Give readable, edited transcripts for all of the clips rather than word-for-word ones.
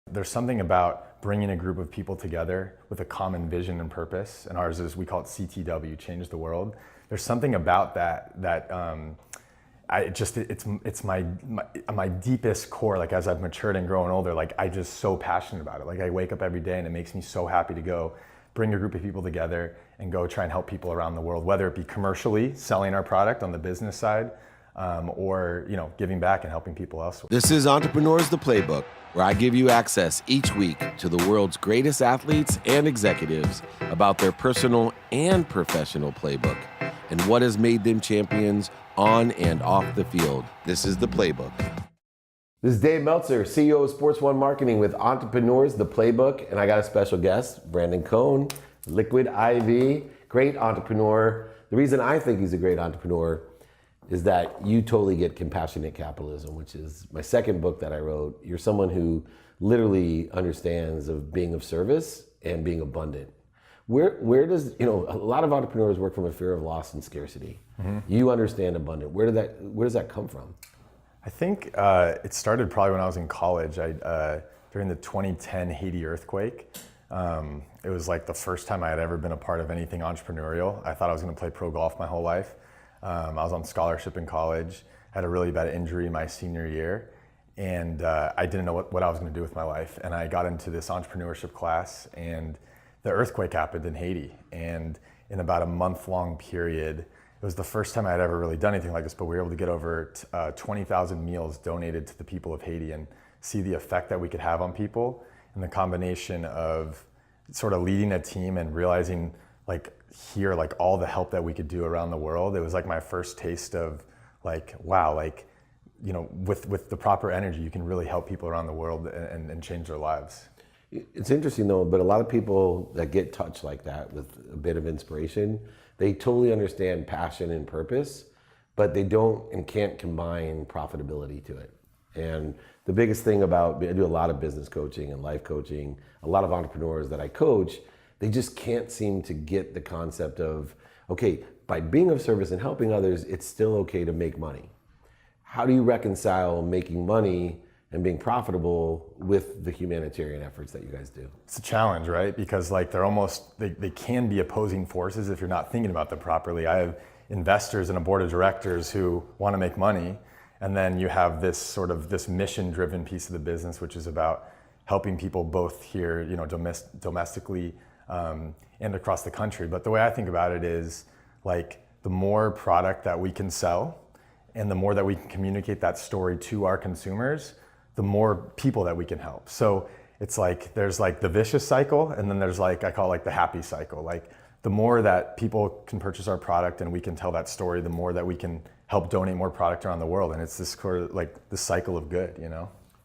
There's something about bringing a group of people together with a common vision and purpose, and ours is, we call it CTW, Change the World. There's something about it's my deepest core. Like, as I've matured and grown older, like, I just so passionate about it. Like, I wake up every day and it makes me so happy to go bring a group of people together and go try and help people around the world, whether it be commercially selling our product on the business side, or giving back and helping people elsewhere. This is Entrepreneurs the Playbook, where I give you access each week to the world's greatest athletes and executives about their personal and professional playbook and what has made them champions on and off the field. This is the Playbook. This is David Meltzer, CEO of Sports One Marketing with Entrepreneurs the Playbook, and I got a special guest, Brandin Cohen, LiquidIV, great entrepreneur. The reason I think he's a great entrepreneur is that you totally get compassionate capitalism, which is my second book that I wrote. You're someone who literally understands of being of service and being abundant. Where does, a lot of entrepreneurs work from a fear of loss and scarcity. Mm-hmm. You understand abundant. Where does that come from? I think it started probably when I was in college. During the 2010 Haiti earthquake. It was like the first time I had ever been a part of anything entrepreneurial. I thought I was going to play pro golf my whole life. I was on scholarship in college, had a really bad injury my senior year, and I didn't know what I was going to do with my life. And I got into this entrepreneurship class, and the earthquake happened in Haiti. And in about a month-long period, it was the first time I had ever really done anything like this, but we were able to get over 20,000 meals donated to the people of Haiti and see the effect that we could have on people, and the combination of sort of leading a team and realizing like all the help that we could do around the world. It was like my first taste of like, wow, like, with the proper energy, you can really help people around the world and change their lives. It's interesting though, but a lot of people that get touched like that with a bit of inspiration, they totally understand passion and purpose, but they don't and can't combine profitability to it. And the biggest thing about, I do a lot of business coaching and life coaching, a lot of entrepreneurs that I coach, they just can't seem to get the concept of, okay, by being of service and helping others, it's still okay to make money. How do you reconcile making money and being profitable with the humanitarian efforts that you guys do? It's a challenge, right? Because like they can be opposing forces if you're not thinking about them properly. I have investors and a board of directors who want to make money, and then you have this mission-driven piece of the business, which is about helping people both here, domestically and across the country. But the way I think about it is like the more product that we can sell and the more that we can communicate that story to our consumers, the more people that we can help. So it's like there's like the vicious cycle, and then there's like, I call it like the happy cycle. Like the more that people can purchase our product and we can tell that story, the more that we can help donate more product around the world. And it's this sort of like the cycle of good,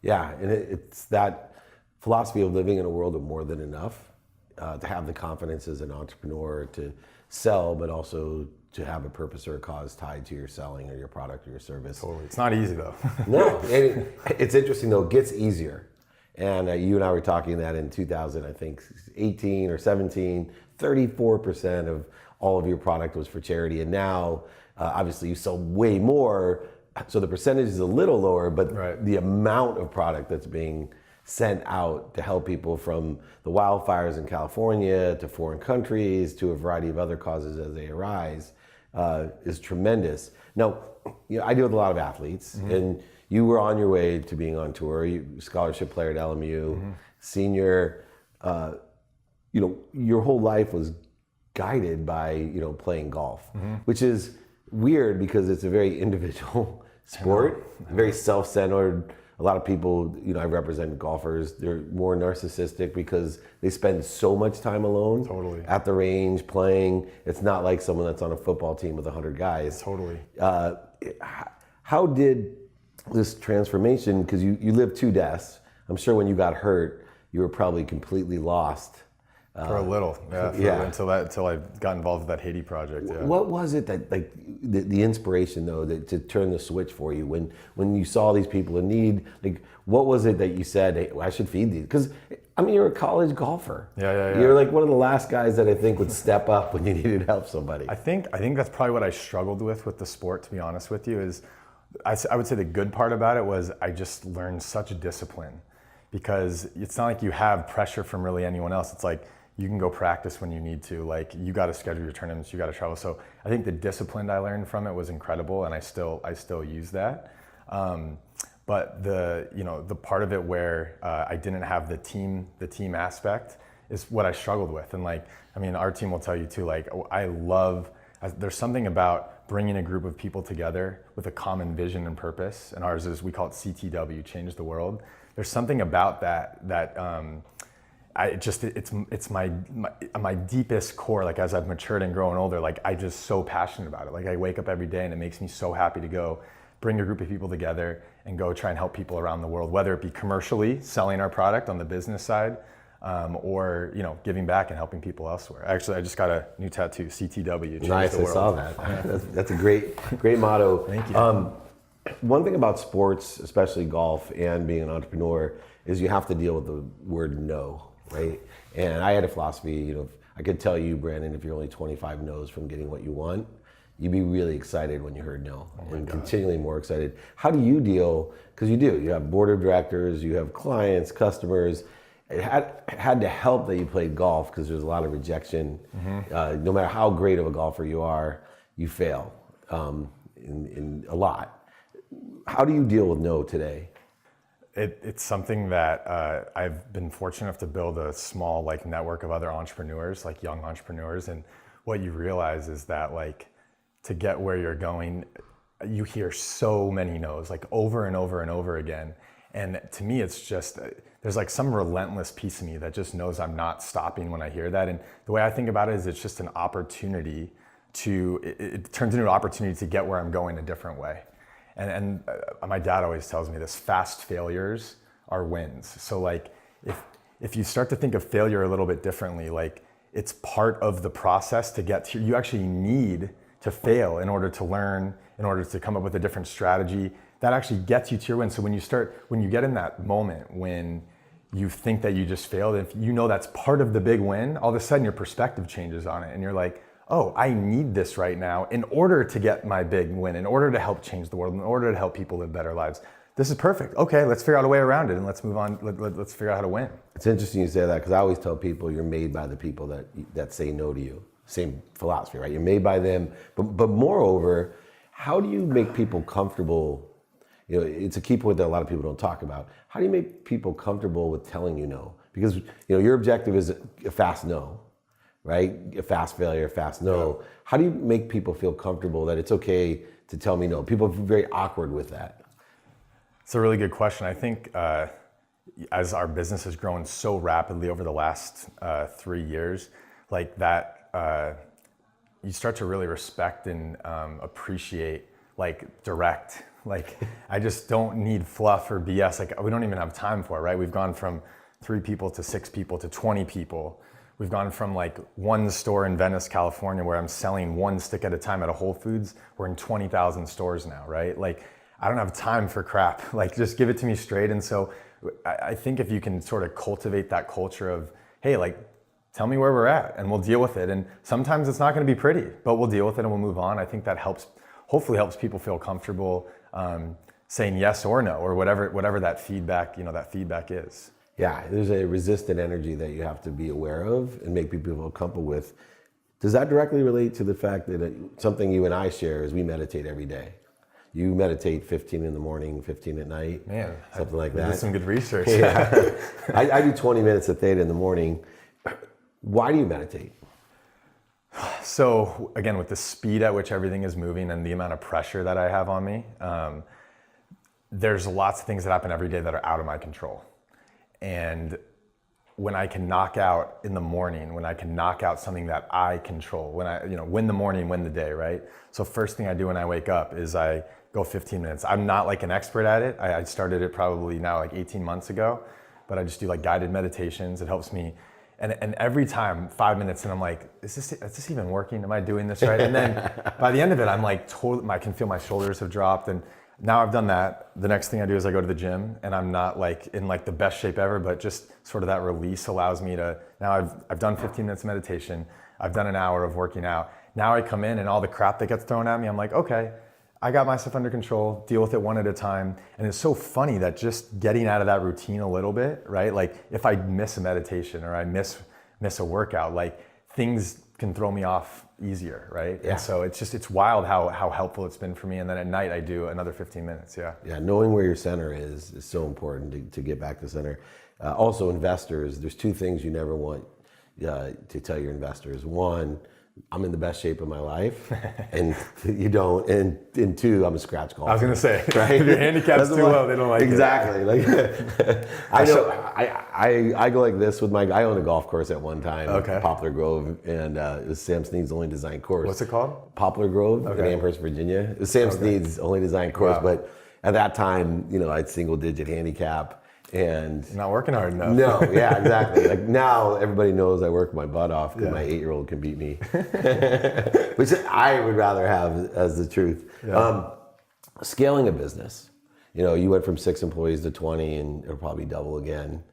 Yeah, and it's that philosophy of living in a world of more than enough, to have the confidence as an entrepreneur to sell, but also to have a purpose or a cause tied to your selling or your product or your service. Totally. It's not easy though. No, it's interesting though, it gets easier. And you and I were talking that in 2000, I think 18 or 17, 34% of all of your product was for charity. And now, obviously you sell way more, so the percentage is a little lower, but right. The amount of product that's being sent out to help people from the wildfires in California to foreign countries to a variety of other causes as they arise is tremendous. Now, I deal with a lot of athletes, mm-hmm. and you were on your way to being on tour, scholarship player at LMU, mm-hmm. senior, your whole life was guided by, playing golf, mm-hmm. which is weird because it's a very individual sport, very self-centered. A lot of people, I represent golfers, they're more narcissistic because they spend so much time alone totally. At the range playing. It's not like someone that's on a football team with 100 guys. Totally. How did this transformation, because you lived 2 deaths, I'm sure when you got hurt, you were probably completely lost. For a little, until I got involved with that Haiti project. Yeah. What was it that, like, the inspiration though, to turn the switch for you when you saw these people in need? Like, what was it that you said, hey, I should feed these? Because you're a college golfer. Yeah. You're like one of the last guys that I think would step up when you needed help somebody. I think that's probably what I struggled with the sport. To be honest with you, is I would say the good part about it was I just learned such a discipline. because it's not like you have pressure from really anyone else. It's like you can go practice when you need to. Like you got to schedule your tournaments, you got to travel. So I think the discipline I learned from it was incredible, and I still use that. But the part of it where I didn't have the team aspect is what I struggled with. And like, I mean, our team will tell you too, like there's something about bringing a group of people together with a common vision and purpose. And ours is, we call it CTW, Change the World. There's something about that it's my deepest core. Like as I've matured and grown older, like I just so passionate about it. Like I wake up every day and it makes me so happy to go bring a group of people together and go try and help people around the world, whether it be commercially selling our product on the business side, or giving back and helping people elsewhere. Actually, I just got a new tattoo, CTW. Nice, the world. I saw that. That's a great motto. Thank you. One thing about sports, especially golf and being an entrepreneur, is you have to deal with the word no, right? And I had a philosophy, I could tell you, Brandon, if you're only 25 no's from getting what you want, you'd be really excited when you heard no, and continually more excited. How do you deal, because you have board of directors, you have clients, customers. It had to help that you played golf, because there's a lot of rejection. No matter how great of a golfer you are, you fail in a lot. How do you deal with no today? It's something that I've been fortunate enough to build a small network of other entrepreneurs, like young entrepreneurs. And what you realize is that to get where you're going, you hear so many no's, over and over and over again. And to me, it's just, there's some relentless piece of me that just knows I'm not stopping when I hear that. And the way I think about it is it's just an opportunity it turns into an opportunity to get where I'm going a different way. And my dad always tells me this: fast failures are wins. So if you start to think of failure a little bit differently, it's part of the process to get to, you actually need to fail in order to learn, in order to come up with a different strategy that actually gets you to your win. So when you get in that moment when you think that you just failed, if that's part of the big win, all of a sudden your perspective changes on it, and you're like, oh, I need this right now in order to get my big win, in order to help change the world, in order to help people live better lives. This is perfect. Okay, let's figure out a way around it and let's move on. Let's figure out how to win. It's interesting you say that, because I always tell people you're made by the people that say no to you. Same philosophy, right? You're made by them. But moreover, how do you make people comfortable? It's a key point that a lot of people don't talk about. How do you make people comfortable with telling you no? Because your objective is a fast no, right? A fast failure, a fast no. Yeah. How do you make people feel comfortable that it's okay to tell me no? People are very awkward with that. It's a really good question. I think as our business has grown so rapidly over the last 3 years, you start to really respect and appreciate direct. I just don't need fluff or BS. We don't even have time for it, right? We've gone from 3 people to 6 people to 20 people. We've gone from one store in Venice, California, where I'm selling 1 stick at a time at a Whole Foods. We're in 20,000 stores now, right? I don't have time for crap. Just give it to me straight. And so I think if you can sort of cultivate that culture of, hey, tell me where we're at and we'll deal with it. And sometimes it's not going to be pretty, but we'll deal with it and we'll move on. I think that hopefully helps people feel comfortable saying yes or no, or whatever that feedback is. Yeah, there's a resistant energy that you have to be aware of and make people feel comfortable with. Does that directly relate to the fact that something you and I share is we meditate every day? You meditate 15 in the morning, 15 at night, man, something like that. Did some good research. Yeah. I do 20 minutes of theta in the morning. Why do you meditate? So again, with the speed at which everything is moving and the amount of pressure that I have on me, there's lots of things that happen every day that are out of my control. And when I can knock out in the morning, when I can knock out something that I control, when I win the morning, win the day, right? So first thing I do when I wake up is I go 15 minutes. I'm not an expert at it. I started it probably now 18 months ago, but I just do guided meditations. It helps me. And every time, 5 minutes, and I'm like, is this even working? Am I doing this right? And then by the end of it, I'm totally, I can feel my shoulders have dropped. And now I've done that. The next thing I do is I go to the gym, and I'm not in the best shape ever, but just sort of that release allows me to, now I've done 15 minutes of meditation. I've done an hour of working out. Now I come in and all the crap that gets thrown at me, I'm like, okay, I got myself under control, deal with it one at a time. And it's so funny that just getting out of that routine a little bit, right? Like if I miss a meditation or I miss a workout, like things can throw me off easier, right? Yeah. And so it's wild how helpful it's been for me. And then at night I do another 15 minutes, yeah. Yeah, knowing where your center is so important to get back to center. Also investors, there's two things you never want to tell your investors. One, I'm in the best shape of my life, and you don't. And two, I'm a scratch golfer. I was gonna say, right? If your handicap's too low, they don't like exactly. it. Exactly. Like I know. I go like this with my. I owned a golf course at one time, Okay. Poplar Grove, and it was Sam Snead's only designed course. What's it called? Poplar Grove in Amherst, Virginia. It was Sam Snead's only designed course, Wow. but at that time, I had single-digit handicap. And Not working hard enough. no, yeah, exactly. Like now, everybody knows I work my butt off because my 8-year-old can beat me, which I would rather have as the truth. Yeah. Scaling a business, you went from 6 employees to 20, and it'll probably double again.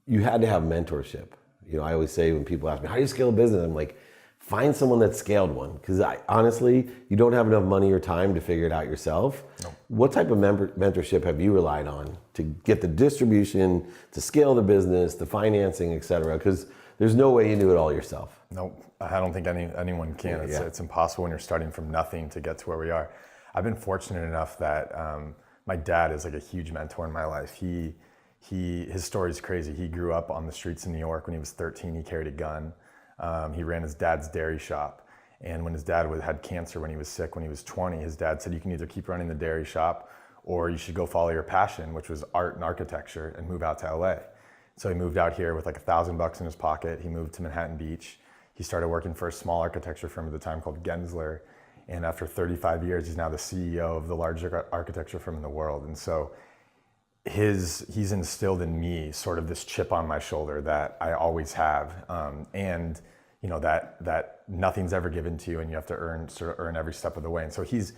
You had to have mentorship. I always say when people ask me, "How do you scale a business?" I'm like, find someone that's scaled one, because honestly, you don't have enough money or time to figure it out yourself. Nope. What type of mentorship have you relied on to get the distribution, to scale the business, the financing, et cetera? Because there's no way you do it all yourself. Nope, I don't think anyone can. It's impossible when you're starting from nothing to get to where we are. I've been fortunate enough that my dad is like a huge mentor in my life. His story is crazy. He grew up on the streets in New York. When he was 13, he carried a gun. He ran his dad's dairy shop. And when his dad had cancer when he was sick, when he was 20, his dad said, you can either keep running the dairy shop or you should go follow your passion, which was art and architecture, and move out to LA. So he moved out here with like $1,000 in his pocket. He moved to Manhattan Beach. He started working for a small architecture firm at the time called Gensler. And after 35 years, he's now the CEO of the largest architecture firm in the world. And so he's instilled in me sort of this chip on my shoulder that I always have. And that nothing's ever given to you, and you have to earn every step of the way. And so he's,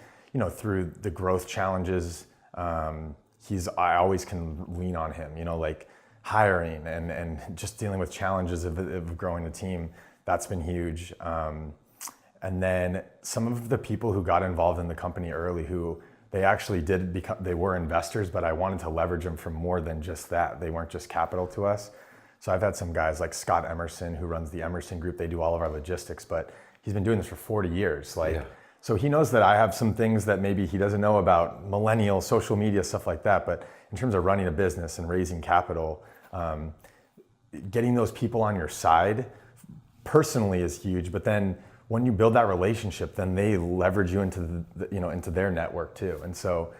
through the growth challenges, I always can lean on him, like hiring and just dealing with challenges of growing a team. That's been huge. And then some of the people who got involved in the company early, who they actually they were investors, but I wanted to leverage them for more than just that. They weren't just capital to us. So I've had some guys like Scott Emerson, who runs the Emerson Group. They do all of our logistics, but he's been doing this for 40 years. So he knows that I have some things that maybe he doesn't know about, millennial, social media, stuff like that. But in terms of running a business and raising capital, getting those people on your side personally is huge. But then when you build that relationship, then they leverage you into into their network too. And so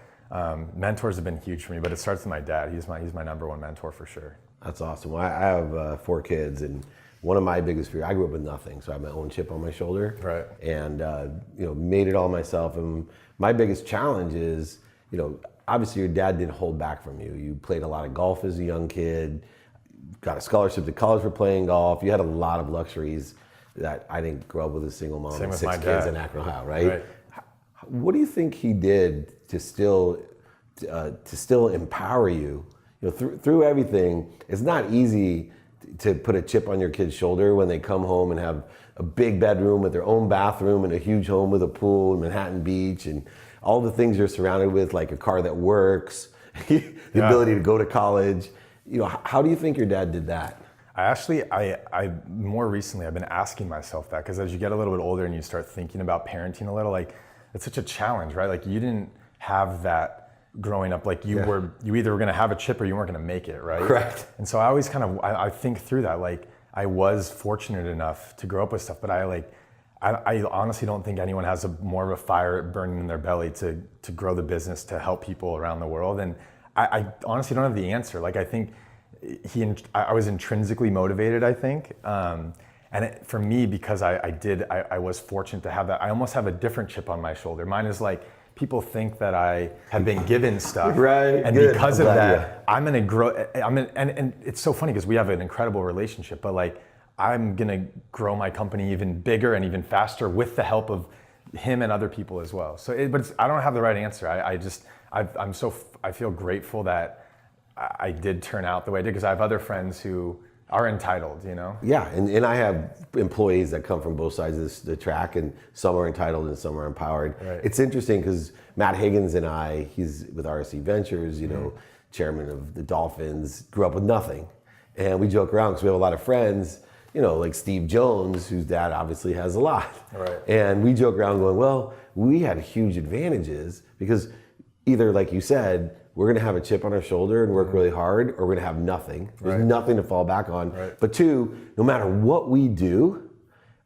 mentors have been huge for me. But it starts with my dad. He's my number one mentor for sure. That's awesome. Well, I have 4 kids, and one of my biggest fears, I grew up with nothing, so I have my own chip on my shoulder. Right. And, made it all myself. And my biggest challenge is, obviously your dad didn't hold back from you. You played a lot of golf as a young kid, got a scholarship to college for playing golf. You had a lot of luxuries that I didn't grow up with a single mom and 6 kids in Akron, Ohio, right? What do you think he did to still empower you? Through everything, it's not easy to put a chip on your kid's shoulder when they come home and have a big bedroom with their own bathroom and a huge home with a pool in Manhattan Beach and all the things you're surrounded with, like a car that works, the ability to go to college. How do you think your dad did that? I more recently, I've been asking myself that, because as you get a little bit older and you start thinking about parenting a little, like it's such a challenge, right? Like you didn't have that growing up, like you either were going to have a chip or you weren't going to make it, right? Correct. And so I always I think through that, like I was fortunate enough to grow up with stuff, but I honestly don't think anyone has more of a fire burning in their belly to grow the business, to help people around the world. And I honestly don't have the answer. Like I think I was intrinsically motivated, I think. For me, because I was fortunate to have that, I almost have a different chip on my shoulder. Mine is like, people think that I have been given stuff, right? And Good. because of that, I'm gonna grow. And it's so funny because we have an incredible relationship, but like I'm gonna grow my company even bigger and even faster with the help of him and other people as well. So, I don't have the right answer. I feel grateful that I did turn out the way I did, because I have other friends who are entitled, you know? Yeah, and I have employees that come from both sides of the track, and some are entitled and some are empowered. Right. It's interesting because Matt Higgins and I, he's with RSC Ventures, you know, chairman of the Dolphins, grew up with nothing. And we joke around because we have a lot of friends, you know, like Steve Jones, whose dad obviously has a lot. Right. And we joke around going, well, we had huge advantages because either, like you said, we're going to have a chip on our shoulder and work really hard, or we're going to have nothing. There's nothing to fall back on. Right. But two, no matter what we do,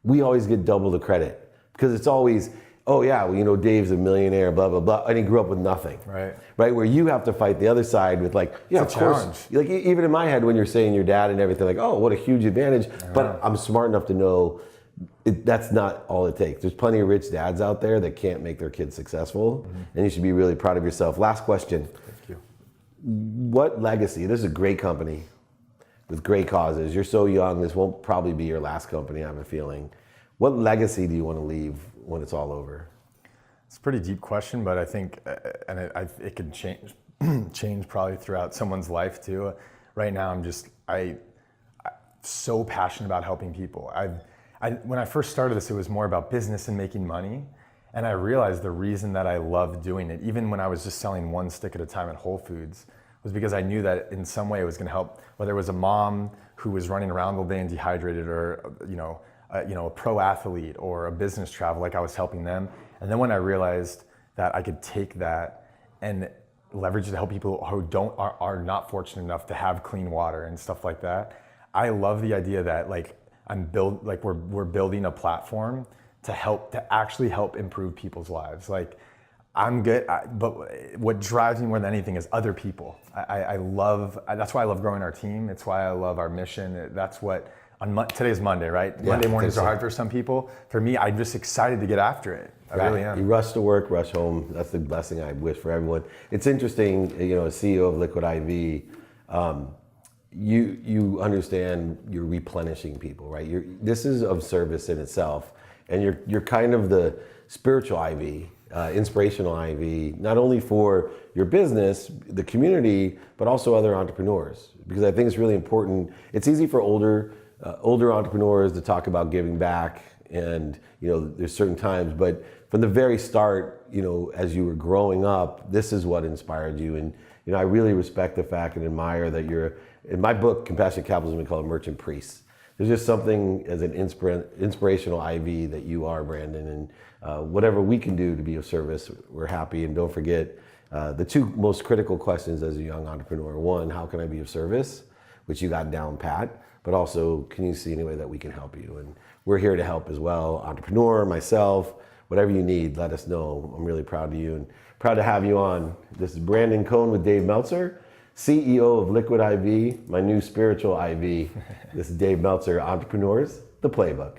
we always get double the credit because it's always, oh yeah, well, you know, Dave's a millionaire, blah, blah, blah, and he grew up with nothing. Right. Right, where you have to fight the other side with like, yeah, of course. Like even in my head when you're saying your dad and everything, like, oh, what a huge advantage. But I'm smart enough to know that's not all it takes. There's plenty of rich dads out there that can't make their kids successful, and you should be really proud of yourself. Last question. Thank you. What legacy? This is a great company with great causes. You're so young, this won't probably be your last company, I have a feeling. What legacy do you want to leave when it's all over? It's a pretty deep question, but I think, and it can change probably throughout someone's life too. Right now, I'm so passionate about helping people. When I first started this, it was more about business and making money. And I realized the reason that I loved doing it, even when I was just selling one stick at a time at Whole Foods, was because I knew that in some way it was going to help, whether it was a mom who was running around all day and dehydrated, or a pro athlete or a business travel, like I was helping them. And then when I realized that I could take that and leverage it to help people who are not fortunate enough to have clean water and stuff like that, I love the idea that we're building a platform to actually help improve people's lives. Like I'm good, but what drives me more than anything is other people. That's why I love growing our team. It's why I love our mission. That's what, today's Monday, right? Yeah, Monday mornings are hard for some people. For me, I'm just excited to get after it. I really am. You rush to work, rush home. That's the blessing I wish for everyone. It's interesting, you know, as CEO of LiquidIV, you understand you're replenishing people, right? This is of service in itself, and you're kind of the spiritual IV, inspirational IV, not only for your business, the community, but also other entrepreneurs. Because I think it's really important. It's easy for older entrepreneurs to talk about giving back, and you know, there's certain times, but from the very start, you know, as you were growing up, this is what inspired you. And you know, I really respect the fact and admire that you're, in my book, Compassionate Capitalism, we call it merchant priests. There's just something as an inspirational IV that you are, Brandin, and whatever we can do to be of service, we're happy. And don't forget the two most critical questions as a young entrepreneur. One, how can I be of service, which you got down pat, but also, can you see any way that we can help you? And we're here to help as well. Entrepreneur, myself, whatever you need, let us know. I'm really proud of you and proud to have you on. This is Brandin Cohen with Dave Meltzer, CEO of LiquidIV, my new spiritual IV. This is Dave Meltzer, Entrepreneurs, the Playbook.